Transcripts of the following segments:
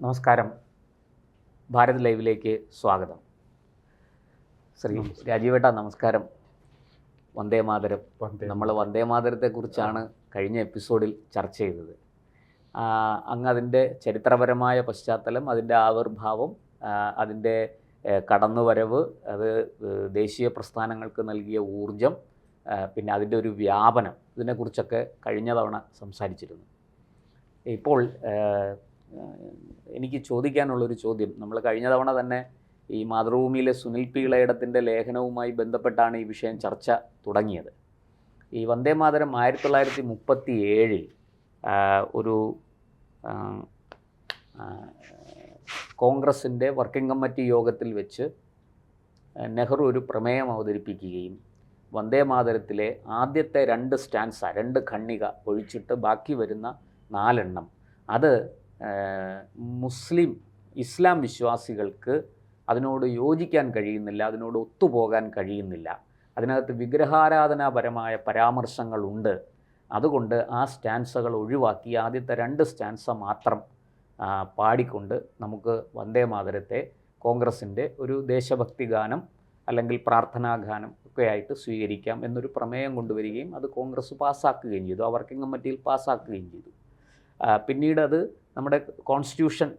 നമസ്കാരം. ഭാരത് ലൈവിലേക്ക് സ്വാഗതം. ശ്രീ രാജീവേട്ട നമസ്കാരം. വന്ദേ മാതരം. നമ്മൾ വന്ദേ മാതരത്തെക്കുറിച്ചാണ് കഴിഞ്ഞ എപ്പിസോഡിൽ ചർച്ച ചെയ്തത്. അങ്ങ് അതിൻ്റെ ചരിത്രപരമായ പശ്ചാത്തലം, അതിൻ്റെ ആവിർഭാവം, അതിൻ്റെ കടന്നുവരവ്, അത് ദേശീയ പ്രസ്ഥാനങ്ങൾക്ക് നൽകിയ ഊർജം, പിന്നെ അതിൻ്റെ ഒരു വ്യാപനം, ഇതിനെക്കുറിച്ചൊക്കെ കഴിഞ്ഞ തവണ സംസാരിച്ചിരുന്നു. ഇപ്പോൾ എനിക്ക് ചോദിക്കാനുള്ളൊരു ചോദ്യം, നമ്മൾ കഴിഞ്ഞ തവണ തന്നെ ഈ മാതൃഭൂമിയിലെ സുനിൽ പി ഇളയിടത്തിൻ്റെ ലേഖനവുമായി ബന്ധപ്പെട്ടാണ് ഈ വിഷയം ചർച്ച തുടങ്ങിയത്. ഈ വന്ദേ മാതരം 1937 ഒരു കോൺഗ്രസിൻ്റെ വർക്കിംഗ് കമ്മിറ്റി യോഗത്തിൽ വെച്ച് നെഹ്റു ഒരു പ്രമേയം അവതരിപ്പിക്കുകയും വന്ദേ മാതരത്തിലെ ആദ്യത്തെ 2 സ്റ്റാൻസ, 2 ഖണ്ഡിക ഒഴിച്ചിട്ട് ബാക്കി വരുന്ന 4 എണ്ണം അത് ഇസ്ലാം വിശ്വാസികൾക്ക് അതിനോട് യോജിക്കാൻ കഴിയുന്നില്ല, അതിനോട് ഒത്തുപോകാൻ കഴിയുന്നില്ല, അതിനകത്ത് വിഗ്രഹാരാധനാപരമായ പരാമർശങ്ങളുണ്ട്. അതുകൊണ്ട് ആ സ്റ്റാൻസകൾ ഒഴിവാക്കി ആദ്യത്തെ 2 സ്റ്റാൻസ മാത്രം പാടിക്കൊണ്ട് നമുക്ക് വന്ദേ മാതരത്തെ കോൺഗ്രസിൻ്റെ ഒരു ദേശഭക്തി ഗാനം അല്ലെങ്കിൽ പ്രാർത്ഥനാ ഗാനം ഒക്കെ ആയിട്ട് സ്വീകരിക്കാം എന്നൊരു പ്രമേയം കൊണ്ടുവരികയും അത് കോൺഗ്രസ് പാസ്സാക്കുകയും ചെയ്തു, ആ വർക്കിംഗ് കമ്മിറ്റിയിൽ പാസ്സാക്കുകയും ചെയ്തു. പിന്നീട് അത് നമ്മുടെ കോൺസ്റ്റിറ്റ്യൂഷൻ,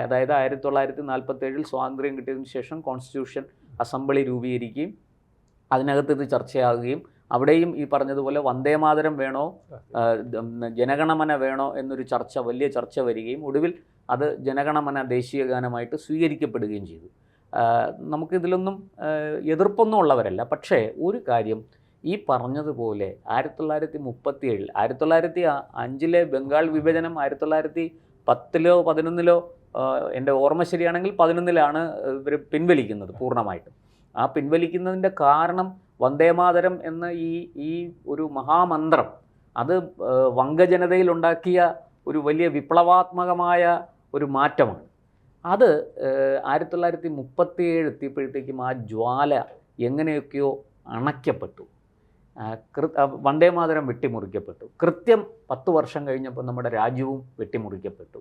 അതായത് 1947 സ്വാതന്ത്ര്യം കിട്ടിയതിന് ശേഷം കോൺസ്റ്റിറ്റ്യൂഷൻ അസംബ്ലി രൂപീകരിക്കുകയും അതിനകത്ത് ഇത് ചർച്ചയാകുകയും അവിടെയും ഈ പറഞ്ഞതുപോലെ വന്ദേ മാതരം വേണോ ജനഗണമന വേണോ എന്നൊരു ചർച്ച, വലിയ ചർച്ച വരികയും ഒടുവിൽ അത് ജനഗണമന ദേശീയ ഗാനമായിട്ട് സ്വീകരിക്കപ്പെടുകയും ചെയ്തു. നമുക്കിതിലൊന്നും എതിർപ്പൊന്നും ഉള്ളവരല്ല. പക്ഷേ ഒരു കാര്യം, ഈ പറഞ്ഞതുപോലെ 1937 1905 ബംഗാൾ വിഭജനം 1910 11 എൻ്റെ ഓർമ്മ ശരിയാണെങ്കിൽ 11 ഇവർ പിൻവലിക്കുന്നത് പൂർണ്ണമായിട്ടും. ആ പിൻവലിക്കുന്നതിൻ്റെ കാരണം വന്ദേമാതരം എന്ന ഈ ഒരു മഹാമന്ത്രം അത് വംഗജനതയിലുണ്ടാക്കിയ ഒരു വലിയ വിപ്ലവാത്മകമായ ഒരു മാറ്റമാണ്. അത് 1937 എത്തിയപ്പോഴത്തേക്കും ആ ജ്വാല എങ്ങനെയൊക്കെയോ അണയ്ക്കപ്പെട്ടു. വന്ദേമാതരം വെട്ടിമുറിക്കപ്പെട്ടു. കൃത്യം 10 വർഷം കഴിഞ്ഞപ്പോൾ നമ്മുടെ രാജ്യവും വെട്ടിമുറിക്കപ്പെട്ടു.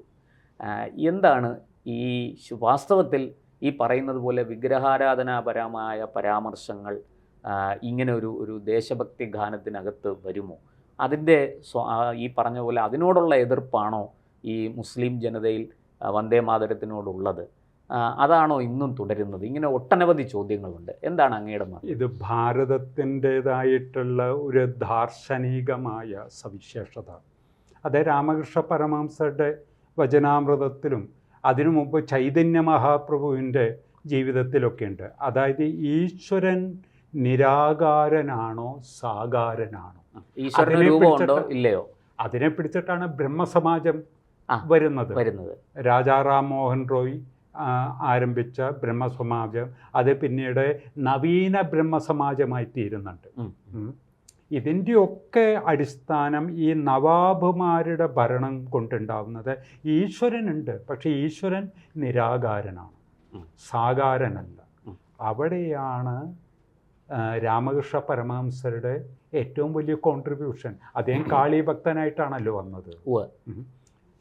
എന്താണ് ഈ വാസ്തവത്തിൽ ഈ പറയുന്നത് പോലെ വിഗ്രഹാരാധനാപരമായ പരാമർശങ്ങൾ ഇങ്ങനെ ഒരു ദേശഭക്തി ഗാനത്തിനകത്ത് വരുമോ? അതിൻ്റെ ഈ പറഞ്ഞ പോലെ അതിനോടുള്ള എതിർപ്പാണോ ഈ മുസ്ലിം ജനതയിൽ വന്ദേ മാതരത്തിനോടുള്ളത്? അതാണോ ഇന്നും തുടരുന്നത്? ഇങ്ങനെ ഒട്ടനവധി ചോദ്യങ്ങളുണ്ട്. എന്താണ് അങ്ങയുടെ മതം? ഇത് ഭാരതത്തിൻ്റേതായിട്ടുള്ള ഒരു ദാർശനികമായ സവിശേഷത. അത് രാമകൃഷ്ണ പരമഹംസരുടെ വചനാമൃതത്തിലും അതിനു മുമ്പ് ചൈതന്യ മഹാപ്രഭുവിൻ്റെ ജീവിതത്തിലൊക്കെ ഉണ്ട്. അതായത് ഈശ്വരൻ നിരാകാരനാണോ സാകാരനാണോ, അതിനെ പിടിച്ചിട്ടാണ് ബ്രഹ്മസമാജം വരുന്നത്. രാജാറാം മോഹൻ റോയ് ആരംഭിച്ച ബ്രഹ്മസമാജം അത് പിന്നീട് നവീന ബ്രഹ്മസമാജമായി തീരുന്നുണ്ട്. ഇതിൻ്റെയൊക്കെ അടിസ്ഥാനം ഈ നവാബുമാരുടെ ഭരണം കൊണ്ടുണ്ടാവുന്നത് ഈശ്വരനുണ്ട്, പക്ഷേ ഈശ്വരൻ നിരാകാരനാണ്, സാകാരനല്ല. അവിടെയാണ് രാമകൃഷ്ണ പരമഹംസരുടെ ഏറ്റവും വലിയ കോൺട്രിബ്യൂഷൻ. അദ്ദേഹം കാളി ഭക്തനായിട്ടാണല്ലോ വന്നത്.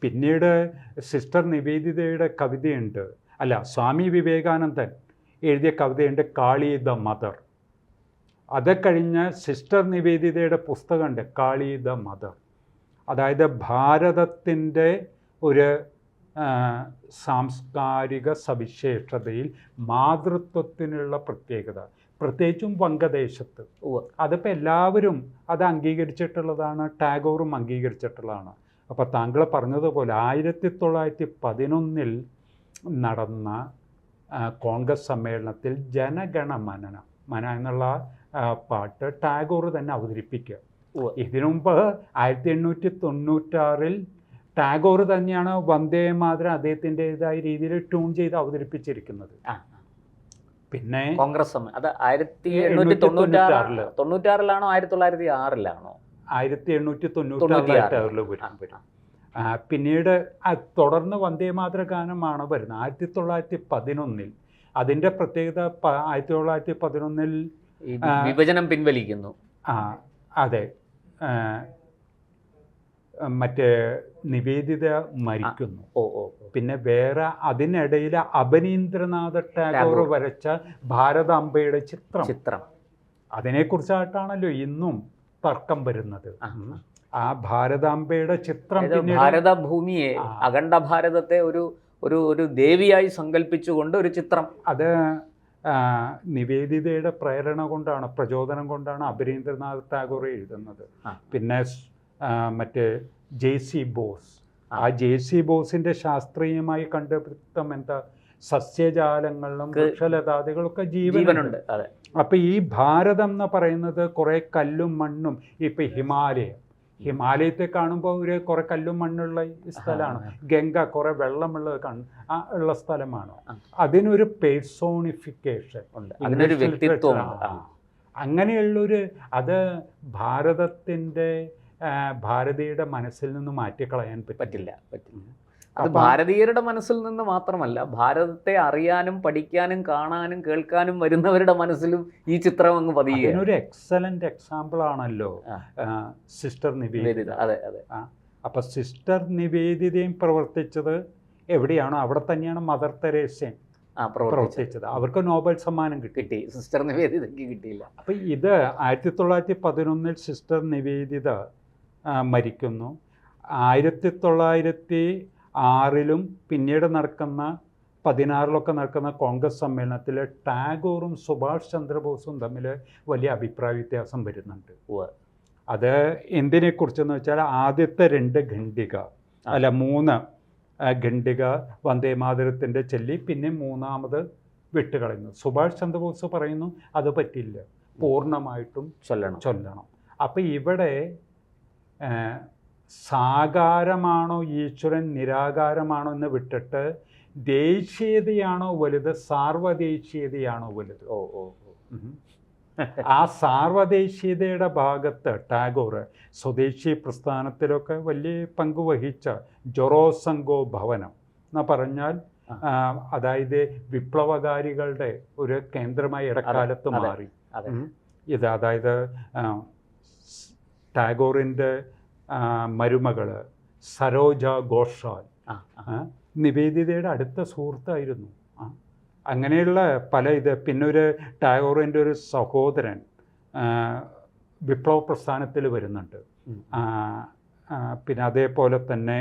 പിന്നീട് സിസ്റ്റർ നിവേദിതയുടെ കവിതയുണ്ട്, സ്വാമി വിവേകാനന്ദൻ എഴുതിയ കവിതയുണ്ട് കാളി ദ മദർ. അത് കഴിഞ്ഞ് സിസ്റ്റർ നിവേദിതയുടെ പുസ്തകമുണ്ട് കാളി ദ മദർ. അതായത് ഭാരതത്തിൻ്റെ ഒരു സാംസ്കാരിക സവിശേഷതയിൽ മാതൃത്വത്തിനുള്ള പ്രത്യേകത, പ്രത്യേകിച്ചും വംഗദേശത്ത്, അതിപ്പോൾ എല്ലാവരും അത് അംഗീകരിച്ചിട്ടുള്ളതാണ്, ടാഗോറും അംഗീകരിച്ചിട്ടുള്ളതാണ്. അപ്പോൾ താങ്കൾ പറഞ്ഞതുപോലെ 1911 നടന്ന കോൺഗ്രസ് സമ്മേളനത്തിൽ ജനഗണമന എന്നുള്ള പാട്ട് ടാഗോർ തന്നെ അവതരിപ്പിക്കുക. ഇതിനു മുമ്പ് 1896 ടാഗോർ തന്നെയാണ് വന്ദേ മാതരം അദ്ദേഹത്തിൻ്റെതായ രീതിയിൽ ട്യൂൺ ചെയ്ത് അവതരിപ്പിച്ചിരിക്കുന്നത്. പിന്നെ കോൺഗ്രസ് അത് 1896 1906 1896 വരും. പിന്നീട് തുടർന്ന് വന്ദേമാതര ഗാനമാണ് വരുന്നത് 1911. അതിൻ്റെ പ്രത്യേകത 1911 വിഭജനം പിൻവലിക്കുന്നു. അതെ, മറ്റേ നിവേദിത മരിക്കുന്നു. ഓ ഓ പിന്നെ വേറെ അതിനിടയിൽ അബനീന്ദ്രനാഥ ടാഗോർ വരച്ച ഭാരതാംബയുടെ ചിത്രം അതിനെക്കുറിച്ചായിട്ടാണല്ലോ ഇന്നും തർക്കം വരുന്നത്. ആ ഭാരതാംബയുടെ ചിത്രം ഭാരതഭൂമിയെ, അഖണ്ഡ ഭാരതത്തെ ഒരു ഒരു ഒരു ദേവിയായി സങ്കല്പിച്ചുകൊണ്ട് ഒരു ചിത്രം, അത് നിവേദിതയുടെ പ്രേരണ കൊണ്ടാണ്, പ്രചോദനം കൊണ്ടാണ് അബനീന്ദ്രനാഥ് ടാഗോർ എഴുതുന്നത്. പിന്നെ മറ്റേ JC ബോസ്, ആ JC ബോസിന്റെ ശാസ്ത്രീയമായി കണ്ടുപിടുത്തം എന്താ, സസ്യജാലങ്ങളിലും വൃക്ഷലതാദികളൊക്കെ ജീവനുണ്ട്. അപ്പൊ ഈ ഭാരതം എന്ന് പറയുന്നത് കുറെ കല്ലും മണ്ണും, ഇപ്പൊ ഹിമാലയത്തെ കാണുമ്പോൾ ഒരു കുറെ കല്ലും മണ്ണുള്ള സ്ഥലമാണ്. ഗംഗ കുറെ വെള്ളമുള്ള ഉള്ള സ്ഥലമാണ്. അതിനൊരു പേഴ്സോണിഫിക്കേഷൻ, അതിനൊരു വ്യക്തിത്വം, അങ്ങനെയുള്ളൊരു അത് ഭാരതീയരുടെ മനസ്സിൽ നിന്ന് മാറ്റിക്കളയാൻ പറ്റില്ല. അത് ഭാരതീയരുടെ മനസ്സിൽ നിന്ന് മാത്രമല്ല, ഭാരതത്തെ അറിയാനും പഠിക്കാനും കാണാനും കേൾക്കാനും വരുന്നവരുടെ മനസ്സിലും ഈ ചിത്രം അങ്ങ് പതിയുക. ഒരു എക്സലന്റ് എക്സാമ്പിൾ ആണല്ലോ സിസ്റ്റർ നിവേദിത. അതെ അതെ. അപ്പൊ സിസ്റ്റർ നിവേദിതയും പ്രവർത്തിച്ചത് എവിടെയാണോ അവിടെ തന്നെയാണ് മദർ തെരേസയും പ്രവർത്തിച്ചത്. അവർക്ക് നോബൽ സമ്മാനം കിട്ടി, സിസ്റ്റർ നിവേദിതയ്ക്ക് കിട്ടിയില്ല. അപ്പൊ ഇത് 1911 സിസ്റ്റർ നിവേദിത മരിക്കുന്നു. 1906 പിന്നീട് നടക്കുന്ന 16 നടക്കുന്ന കോൺഗ്രസ് സമ്മേളനത്തിൽ ടാഗോറും സുഭാഷ് ചന്ദ്രബോസും തമ്മിൽ വലിയ അഭിപ്രായ വ്യത്യാസം വരുന്നുണ്ട്. അത് എന്തിനെക്കുറിച്ചെന്ന് വെച്ചാൽ ആദ്യത്തെ 2 ഖണ്ഡിക അല്ല 3 ഖണ്ഡിക വന്ദേമാതരത്തിൻ്റെ ചൊല്ലി, പിന്നെ 3ാമത് വിട്ടുകളയുന്നു. സുഭാഷ് ചന്ദ്രബോസ് പറയുന്നു അത് പറ്റില്ല, പൂർണ്ണമായിട്ടും ചൊല്ലണം. അപ്പം ഇവിടെ സാകാരമാണോ ഈശ്വരൻ നിരാകാരമാണോ എന്ന് വിട്ടിട്ട് ദേശീയതയാണോ വലുത് സാർവദേശീയതയാണോ വലുത്? ആ സാർവദേശീയതയുടെ ഭാഗത്ത് ടാഗോർ സ്വദേശി പ്രസ്ഥാനത്തിലൊക്കെ വലിയ പങ്ക് വഹിച്ച ജൊറോസംഗോ ഭവനം എന്ന് പറഞ്ഞാൽ അതായത് വിപ്ലവകാരികളുടെ ഒരു കേന്ദ്രമായി ഇടക്കാലത്ത് മാറി. ഇത് അതായത് ടാഗോറിൻ്റെ മരുമകള് സരോജ ഘോഷാൽ നിവേദിതയുടെ അടുത്ത സുഹൃത്തായിരുന്നു. അങ്ങനെയുള്ള പല പിന്നെ ഒരു ടാഗോറിൻ്റെ ഒരു സഹോദരൻ വിപ്ലവ പ്രസ്ഥാനത്തിൽ വരുന്നുണ്ട്. പിന്നെ അതേപോലെ തന്നെ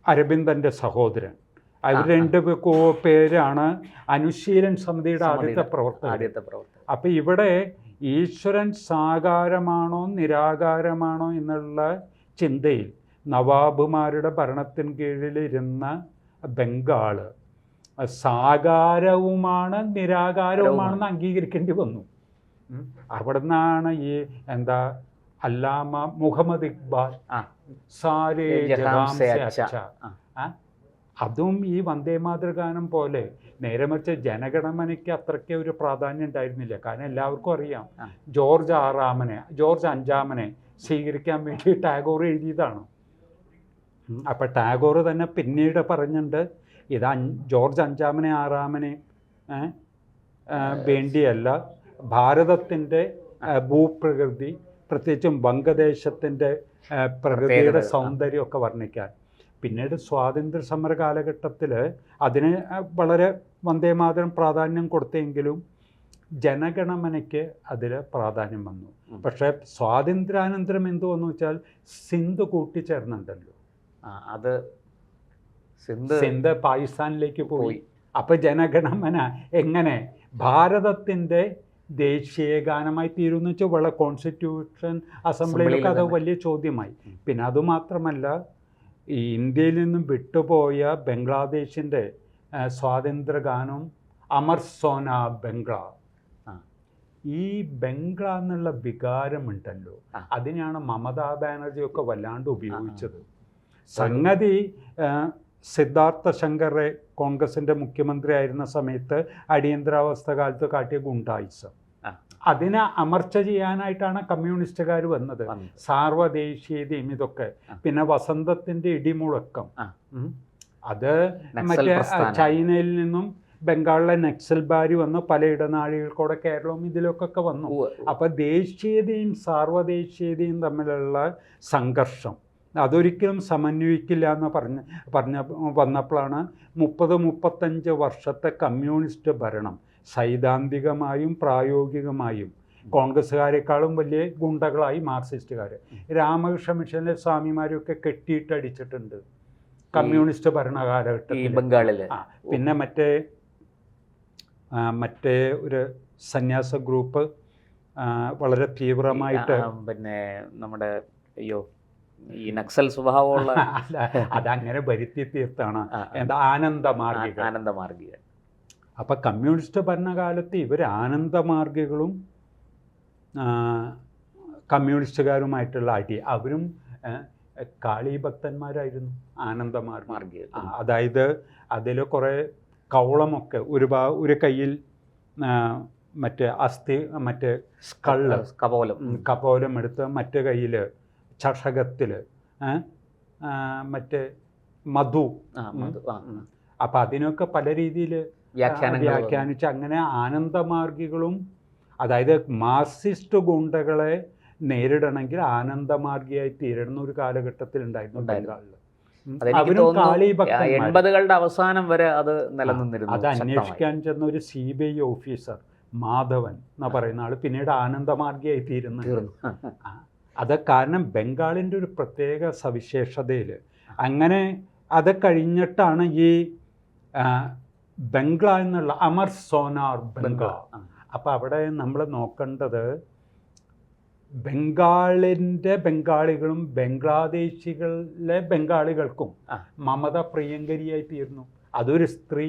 അരബിന്ദൻ്റെ സഹോദരൻ, അവർ 2 പേരാണ് അനുശീലൻ സമിതിയുടെ ആദ്യത്തെ പ്രവർത്തകർ. അപ്പം ഇവിടെ ഈശ്വരൻ സാകാരമാണോ നിരാകാരമാണോ എന്നുള്ള ചിന്തയിൽ നവാബുമാരുടെ ഭരണത്തിന് കീഴിലിരുന്ന ബംഗാള് സാകാരവുമാണ് നിരാകാരവുമാണെന്ന് അംഗീകരിക്കേണ്ടി വന്നു. അവിടെ നിന്നാണ് ഈ അല്ലാമ മുഹമ്മദ് ഇക്ബാൽ സാരേ ജഹാം സേ അച്ഛ, അതും ഈ വന്ദേമാതൃഗാനം പോലെ. നേരെ മറിച്ച് ജനഗണമനയ്ക്ക് അത്രയ്ക്ക് ഒരു പ്രാധാന്യം ഉണ്ടായിരുന്നില്ല. കാരണം എല്ലാവർക്കും അറിയാം ജോർജ് 5 സ്വീകരിക്കാൻ വേണ്ടി ടാഗോർ എഴുതിയതാണ്. അപ്പം ടാഗോർ തന്നെ പിന്നീട് പറഞ്ഞിട്ടുണ്ട്, ഇത് ജോർജ് 5 വേണ്ടിയല്ല, ഭാരതത്തിൻ്റെ ഭൂപ്രകൃതി പ്രത്യേകിച്ചും വംഗദേശത്തിൻ്റെ പ്രകൃതിയുടെ സൗന്ദര്യമൊക്കെ വർണ്ണിക്കാൻ. പിന്നീട് സ്വാതന്ത്ര്യ സമര കാലഘട്ടത്തിൽ അതിന് വളരെ വന്ദേമാതരം പ്രാധാന്യം കൊടുത്തെങ്കിലും ജനഗണമനയ്ക്ക് അതിൽ പ്രാധാന്യം വന്നു. പക്ഷേ സ്വാതന്ത്ര്യാനന്തരം എന്തു വന്നു വെച്ചാൽ സിന്ധ് കൂട്ടിച്ചേർന്നുണ്ടല്ലോ, അത് സിന്ധ് പാകിസ്ഥാനിലേക്ക് പോയി. അപ്പം ജനഗണമന എങ്ങനെ ഭാരതത്തിൻ്റെ ദേശീയ ഗാനമായി തീരുമെന്ന് വെച്ചാൽ വളരെ കോൺസ്റ്റിറ്റ്യൂഷൻ അസംബ്ലിയിലൊക്കെ അത് വലിയ ചോദ്യമായി. പിന്നെ അതുമാത്രമല്ല, ഈ ഇന്ത്യയിൽ നിന്നും വിട്ടുപോയ ബംഗ്ലാദേശിൻ്റെ സ്വാതന്ത്ര്യ ഗാനം അമർ സോന ബംഗ്ല. ഈ ബംഗ്ല എന്നുള്ള വികാരമുണ്ടല്ലോ, അതിനാണ് മമതാ ബാനർജിയൊക്കെ വല്ലാണ്ട് ഉപയോഗിച്ചത്. സംഗതി സിദ്ധാർത്ഥ ശങ്കറെ കോൺഗ്രസിൻ്റെ മുഖ്യമന്ത്രി ആയിരുന്ന സമയത്ത് അടിയന്തരാവസ്ഥ കാലത്ത് കാട്ടിയ ഗുണ്ടായിസം, അതിനെ അമർച്ച ചെയ്യാനായിട്ടാണ് കമ്മ്യൂണിസ്റ്റുകാർ വന്നത്. സാർവദേശീയതയും ഇതൊക്കെ. പിന്നെ വസന്തത്തിൻ്റെ ഇടിമുഴക്കം, അത് മറ്റേ ചൈനയിൽ നിന്നും ബംഗാളിലെ നക്സൽബാരി വന്നു, പല ഇടനാഴികൾക്കൂടെ കേരളവും ഇതിലൊക്കെ വന്നു. അപ്പോൾ ദേശീയതയും സാർവദേശീയതയും തമ്മിലുള്ള സംഘർഷം അതൊരിക്കലും സമന്വയിക്കില്ല എന്ന് വന്നപ്പോഴാണ് 30-35 വർഷത്തെ കമ്മ്യൂണിസ്റ്റ് ഭരണം സൈദ്ധാന്തികമായും പ്രായോഗികമായും കോൺഗ്രസ്സുകാരെക്കാളും വലിയ ഗുണ്ടകളായി മാർക്സിസ്റ്റുകാർ. രാമകൃഷ്ണ മിഷനിലെ സ്വാമിമാരൊക്കെ കെട്ടിയിട്ടടിച്ചിട്ടുണ്ട് കമ്മ്യൂണിസ്റ്റ് ഭരണകാലഘട്ടത്തിൽ ബംഗാളിൽ. പിന്നെ മറ്റേ ഒരു സന്യാസ ഗ്രൂപ്പ് വളരെ തീവ്രമായിട്ട് പിന്നെ നമ്മുടെ ഈ നക്സൽ സ്വഭാവമുള്ള അതങ്ങനെ വരുത്തി തീർത്താണ് എന്താ ആനന്ദമാർഗികൾ. അപ്പം കമ്മ്യൂണിസ്റ്റ് ഭരണകാലത്ത് ഇവർ ആനന്ദമാർഗികളും കമ്മ്യൂണിസ്റ്റുകാരുമായിട്ടുള്ള അടി. അവരും കാളീഭക്തന്മാരായിരുന്നു ആനന്ദമാർഗികൾ. അതായത് അതിൽ കുറേ കൗളമൊക്കെ ഒരു കയ്യിൽ മറ്റേ കപോലം എടുത്ത് മറ്റേ കയ്യിൽ ചഷകത്തിൽ മറ്റേ മധു. അപ്പം അതിനൊക്കെ പല രീതിയിൽ വ്യാഖ്യാനിച്ച് അങ്ങനെ ആനന്ദമാർഗികളും, അതായത് മാർക്സിസ്റ്റ് ഗുണ്ടകളെ നേരിടണമെങ്കിൽ ആനന്ദമാർഗിയായി തീരുന്ന ഒരു കാലഘട്ടത്തിൽ ഉണ്ടായിരുന്നു ബംഗാളിൽ. 80കളുടെ അവസാനം വരെ അത് നിലനിന്നിരുന്നു. അത് അന്വേഷിക്കാൻ ചെന്ന ഒരു CBI ഓഫീസർ മാധവൻ എന്ന് പറയുന്ന ആൾ പിന്നീട് ആനന്ദമാർഗിയായി തീരുന്നു. അത് കാരണം ബംഗാളിൻ്റെ ഒരു പ്രത്യേക സവിശേഷതയിൽ അങ്ങനെ അത് കഴിഞ്ഞിട്ടാണ് ഈ ബംഗ്ലാ എന്നുള്ള അമർ സോനാർ ബംഗ്ലാ. അപ്പം അവിടെ നമ്മൾ നോക്കേണ്ടത് ബംഗാളികളും ബംഗ്ലാദേശികളിലെ ബംഗാളികൾക്കും മമത പ്രിയങ്കരിയായി തീർന്നു. അതൊരു സ്ത്രീ,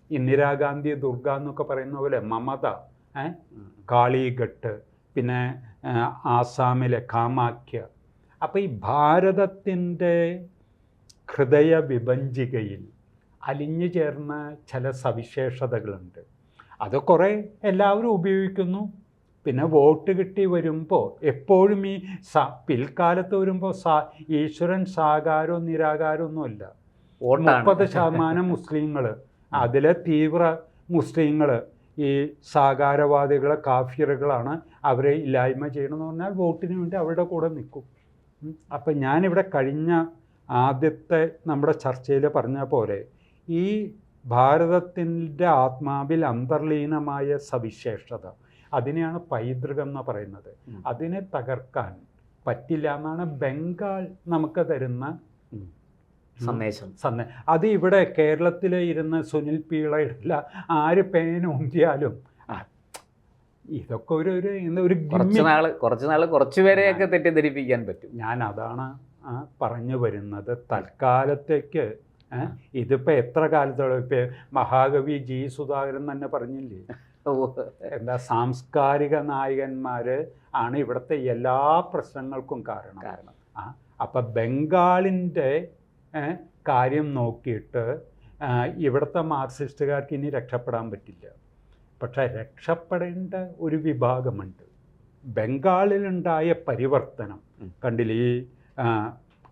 ഇന്ദിരാഗാന്ധി, ദുർഗ എന്നൊക്കെ പറയുന്ന പോലെ മമത, കാളിഘട്ട്, പിന്നെ ആസാമിലെ കാമാഖ്യ. അപ്പോൾ ഈ ഭാരതത്തിൻ്റെ ഹൃദയ വിഭജികയിൽ അലിഞ്ഞു ചേർന്ന ചില സവിശേഷതകളുണ്ട്. അത് കുറേ എല്ലാവരും ഉപയോഗിക്കുന്നു. പിന്നെ വോട്ട് കിട്ടി വരുമ്പോൾ എപ്പോഴും ഈ പിൽക്കാലത്ത് വരുമ്പോൾ ഈശ്വരൻ സാകാരോ നിരാകാരോ ഒന്നുമല്ല. 30% മുസ്ലിങ്ങൾ, അതിലെ തീവ്ര മുസ്ലിങ്ങൾ ഈ സാകാരവാദികളെ കാഫിറുകളാണ്, അവരെ ഇല്ലായ്മ ചെയ്യണമെന്ന് പറഞ്ഞാൽ വോട്ടിന് വേണ്ടി അവരുടെ കൂടെ നിൽക്കും. അപ്പം ഞാനിവിടെ കഴിഞ്ഞ ആദ്യത്തെ നമ്മുടെ ചർച്ചയിൽ പറഞ്ഞ പോലെ ഈ ഭാരതത്തിൻ്റെ ആത്മാവിൽ അന്തർലീനമായ സവിശേഷത, അതിനെയാണ് പൈതൃകം എന്ന് പറയുന്നത്. അതിനെ തകർക്കാൻ പറ്റില്ല എന്നാണ് ബംഗാൾ നമുക്ക് തരുന്ന സന്ദേശം. അത് ഇവിടെ കേരളത്തിൽ ഇരുന്ന് സുനിൽ പീളയില്ല, ആര് പേനൊന്തിയാലും ഇതൊക്കെ ഒരു കുറച്ചുപേരെയൊക്കെ തെറ്റിദ്ധരിപ്പിക്കാൻ പറ്റും. ഞാൻ അതാണ് പറഞ്ഞു വരുന്നത്. തൽക്കാലത്തേക്ക് ഇതിപ്പോൾ എത്ര കാലത്തോളം ഇപ്പം മഹാകവി G. സുധാകരൻ തന്നെ പറഞ്ഞില്ലേ, എന്താ സാംസ്കാരിക നായകന്മാർ ആണ് ഇവിടുത്തെ എല്ലാ പ്രശ്നങ്ങൾക്കും കാരണം. അപ്പം ബംഗാളിൻ്റെ കാര്യം നോക്കിയിട്ട് ഇവിടുത്തെ മാർക്സിസ്റ്റുകാർക്ക് ഇനി രക്ഷപ്പെടാൻ പറ്റില്ല. പക്ഷേ രക്ഷപ്പെടേണ്ട ഒരു വിഭാഗമുണ്ട്. ബംഗാളിലുണ്ടായ പരിവർത്തനം കണ്ടില്ലേ, ഈ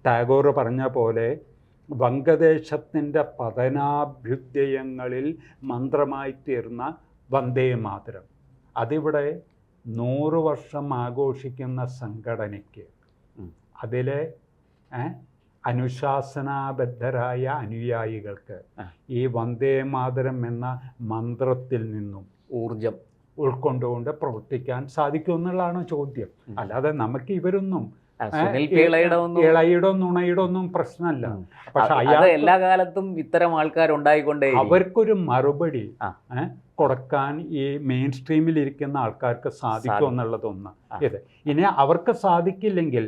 ടാഗോർ പറഞ്ഞ പോലെ വംഗദേശത്തിൻ്റെ പതനാഭ്യുദയങ്ങളിൽ മന്ത്രമായി തീർന്ന വന്ദേ മാതരം. അതിവിടെ 100 വർഷം ആഘോഷിക്കുന്ന സംഘടനയ്ക്ക് അതിലെ അനുശാസനാബദ്ധരായ അനുയായികൾക്ക് ഈ വന്ദേ മാതരം എന്ന മന്ത്രത്തിൽ നിന്നും ഊർജം ഉൾക്കൊണ്ടുകൊണ്ട് പ്രവർത്തിക്കാൻ സാധിക്കുമെന്നുള്ളതാണ് ചോദ്യം. അല്ലാതെ നമുക്ക് ഇവരൊന്നും ഇളയിടോ നുണയിടോ ഒന്നും പ്രശ്നമല്ല. പക്ഷെ എല്ലാ കാലത്തും ഇത്തരം ആൾക്കാരുണ്ടായിക്കൊണ്ടേ അവർക്കൊരു മറുപടി കൊടുക്കാൻ ഈ മെയിൻ സ്ട്രീമിൽ ഇരിക്കുന്ന ആൾക്കാർക്ക് സാധിക്കും എന്നുള്ളതൊന്ന്. ഇത് ഇനി അവർക്ക് സാധിക്കില്ലെങ്കിൽ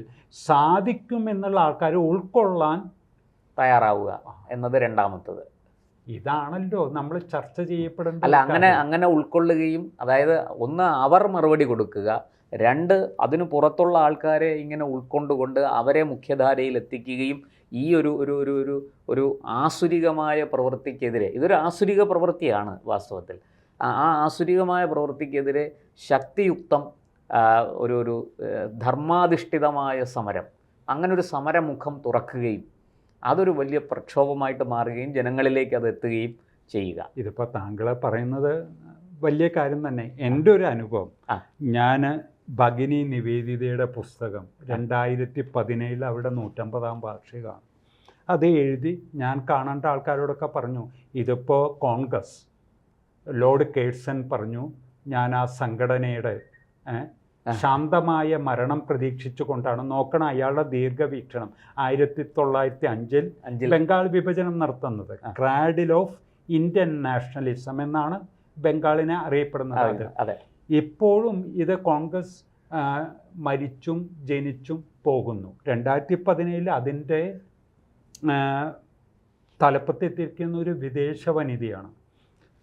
സാധിക്കും എന്നുള്ള ആൾക്കാർ ഉൾക്കൊള്ളാൻ തയ്യാറാവുക എന്നത് രണ്ടാമത്തത്. ഇതാണല്ലോ നമ്മൾ ചർച്ച ചെയ്യപ്പെടേണ്ടത്. അല്ല, അങ്ങനെ ഉൾക്കൊള്ളുകയും, അതായത് ഒന്ന് അവർ മറുപടി കൊടുക്കുക, രണ്ട് അതിന് പുറത്തുള്ള ആൾക്കാരെ ഇങ്ങനെ ഉൾക്കൊണ്ടുകൊണ്ട് അവരെ മുഖ്യധാരയിൽ എത്തിക്കുകയും ഈ ഒരു ആസുരികമായ പ്രവൃത്തിക്കെതിരെ, ഇതൊരു ആസുരിക പ്രവൃത്തിയാണ് വാസ്തവത്തിൽ, ആ ആസുരികമായ പ്രവൃത്തിക്കെതിരെ ശക്തിയുക്തം ഒരു ധർമാധിഷ്ഠിതമായ സമരം, അങ്ങനൊരു സമരമുഖം തുറക്കുകയും അതൊരു വലിയ പ്രക്ഷോഭമായിട്ട് മാറുകയും ജനങ്ങളിലേക്ക് അത് എത്തുകയും ചെയ്യുക. ഇതിപ്പോൾ താങ്കൾ പറയുന്നത് വലിയ കാര്യം തന്നെ. എൻ്റെ ഒരു അനുഭവം, ഞാൻ ഭഗിനി നിവേദിതയുടെ പുസ്തകം 2017 അവിടെ 150-ാം വാർഷികമാണ്. അത് എഴുതി ഞാൻ കാണേണ്ട ആൾക്കാരോടൊക്കെ പറഞ്ഞു, ഇതിപ്പോൾ കോൺഗ്രസ് ലോർഡ് കേഴ്സൺ പറഞ്ഞു, ഞാൻ ആ സംഘടനയുടെ ശാന്തമായ മരണം പ്രതീക്ഷിച്ചു കൊണ്ടാണ്. നോക്കണം അയാളുടെ ദീർഘവീക്ഷണം. 1905 ബംഗാൾ വിഭജനം നടത്തുന്നത്. ക്രാഡിൽ ഓഫ് ഇന്ത്യൻ നാഷണലിസം എന്നാണ് ബംഗാളിനെ അറിയപ്പെടുന്നത്. ഇപ്പോഴും ഇത് കോൺഗ്രസ് മരിച്ചും ജനിച്ചും പോകുന്നു. 2017 അതിൻ്റെ തലപ്പത്തെത്തിയിരിക്കുന്ന ഒരു വിദേശ വനിതയാണ്.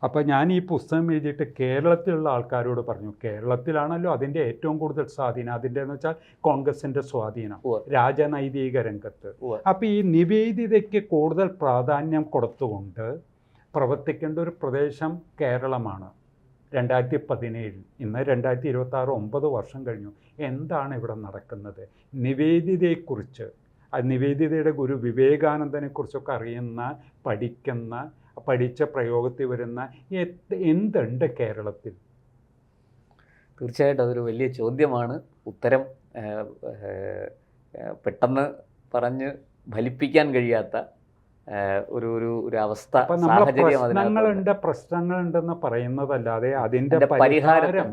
അപ്പോൾ ഞാൻ ഈ പുസ്തകം എഴുതിയിട്ട് കേരളത്തിലുള്ള ആൾക്കാരോട് പറഞ്ഞു, കേരളത്തിലാണല്ലോ അതിൻ്റെ ഏറ്റവും കൂടുതൽ സ്വാധീനം, അതിൻ്റെ എന്ന് വെച്ചാൽ കോൺഗ്രസിൻ്റെ സ്വാധീനം രാജനൈതിക രംഗത്ത്. അപ്പോൾ ഈ നിവേദിതയ്ക്ക് കൂടുതൽ പ്രാധാന്യം കൊടുത്തുകൊണ്ട് പ്രവർത്തിക്കേണ്ട ഒരു പ്രദേശം കേരളമാണ്. 2017, ഇന്ന് 2026, 9 വർഷം കഴിഞ്ഞു. എന്താണ് ഇവിടെ നടക്കുന്നത്? നിവേദിതയെക്കുറിച്ച്, നിവേദിതയുടെ ഗുരു വിവേകാനന്ദനെക്കുറിച്ചൊക്കെ അറിയുന്ന, പഠിച്ച പ്രയോഗത്തിൽ വരുന്ന എന്തുണ്ട് കേരളത്തിൽ? തീർച്ചയായിട്ടും അതൊരു വലിയ ചോദ്യമാണ്. ഉത്തരം പെട്ടെന്ന് പറഞ്ഞ് ഫലിപ്പിക്കാൻ കഴിയാത്ത ഒരു അവസ്ഥ, സാഹചര്യം. പ്രശ്നങ്ങളുണ്ടെന്ന് പറയുന്നതല്ലാതെ അതിൻ്റെ പരിഹാരം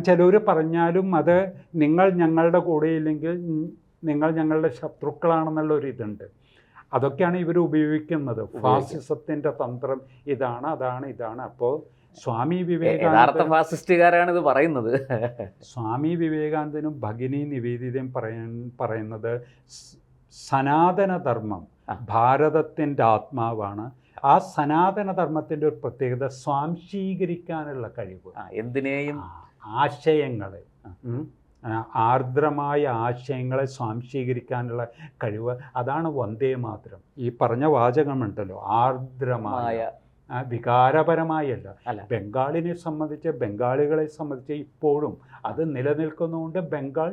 ചിലർ പറഞ്ഞാലും അത് നിങ്ങൾ ഞങ്ങളുടെ കൂടെ ഇല്ലെങ്കിൽ നിങ്ങൾ ഞങ്ങളുടെ ശത്രുക്കളാണെന്നുള്ള ഒരു ഇതുണ്ട്. അതൊക്കെയാണ് ഇവർ ഉപയോഗിക്കുന്നത്. ഫാസിസത്തിൻ്റെ തന്ത്രം ഇതാണ്, അതാണ്, ഇതാണ്. അപ്പോൾ സ്വാമി വിവേകാനന്ദ ഫാസിസ്റ്റുകാരാണ് ഇത് പറയുന്നത്. സ്വാമി വിവേകാനന്ദനും ഭഗിനി നിവേദിതയും പറയുന്നത് സനാതനധർമ്മം ഭാരതത്തിൻ്റെ ആത്മാവാണ്. ആ സനാതനധർമ്മത്തിൻ്റെ ഒരു പ്രത്യേകത സ്വാംശീകരിക്കാനുള്ള കഴിവ്. എന്തിനേയും ആശയങ്ങളെ, ആർദ്രമായ ആശയങ്ങളെ സ്വാംശീകരിക്കാനുള്ള കഴിവ്. അതാണ് വന്ദേ മാതരം. ഈ പറഞ്ഞ വാചകമുണ്ടല്ലോ, ആർദ്രമായ, വികാരപരമായല്ല. ബംഗാളിനെ സംബന്ധിച്ച്, ബംഗാളികളെ സംബന്ധിച്ച് ഇപ്പോഴും അത് നിലനിൽക്കുന്നതുകൊണ്ട് ബംഗാൾ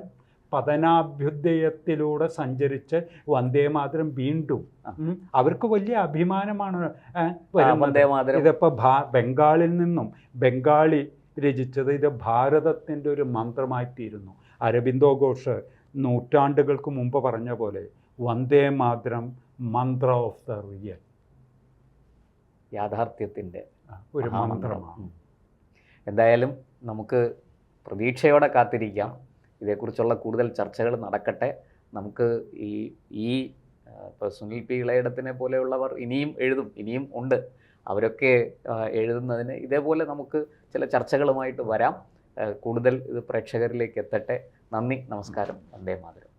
പതനാഭ്യുദയത്തിലൂടെ സഞ്ചരിച്ച് വന്ദേ മാതരം വീണ്ടും അവർക്ക് വലിയ അഭിമാനമാണ് വരുന്നത്. ഇതിപ്പോൾ ബംഗാളിൽ നിന്നും ബംഗാളി രചിച്ചത് ഇത് ഭാരതത്തിൻ്റെ ഒരു മന്ത്രമായിത്തീരുന്നു. അരബിന്ദോ ഘോഷ് നൂറ്റാണ്ടുകൾക്ക് മുമ്പ് പറഞ്ഞ പോലെ വന്ദേ മാതരം മന്ത്ര ഓഫ് ദ റിയൽ, യാഥാർത്ഥ്യത്തിൻ്റെ ഒരു മന്ത്രമാണ്. എന്തായാലും നമുക്ക് പ്രതീക്ഷയോടെ കാത്തിരിക്കാം. ഇതേക്കുറിച്ചുള്ള കൂടുതൽ ചർച്ചകൾ നടക്കട്ടെ. നമുക്ക് ഈ ഇപ്പോൾ സുനിൽ പി ഇളയിടത്തിനെ പോലെയുള്ളവർ ഇനിയും എഴുതും, ഇനിയും ഉണ്ട്. അവരൊക്കെ എഴുതുന്നതിന് ഇതേപോലെ നമുക്ക് ചില ചർച്ചകളുമായിട്ട് വരാം. കൂടുതൽ ഇത് പ്രേക്ഷകരിലേക്ക് എത്തട്ടെ. നന്ദി, നമസ്കാരം. വന്ദേ മാതരം.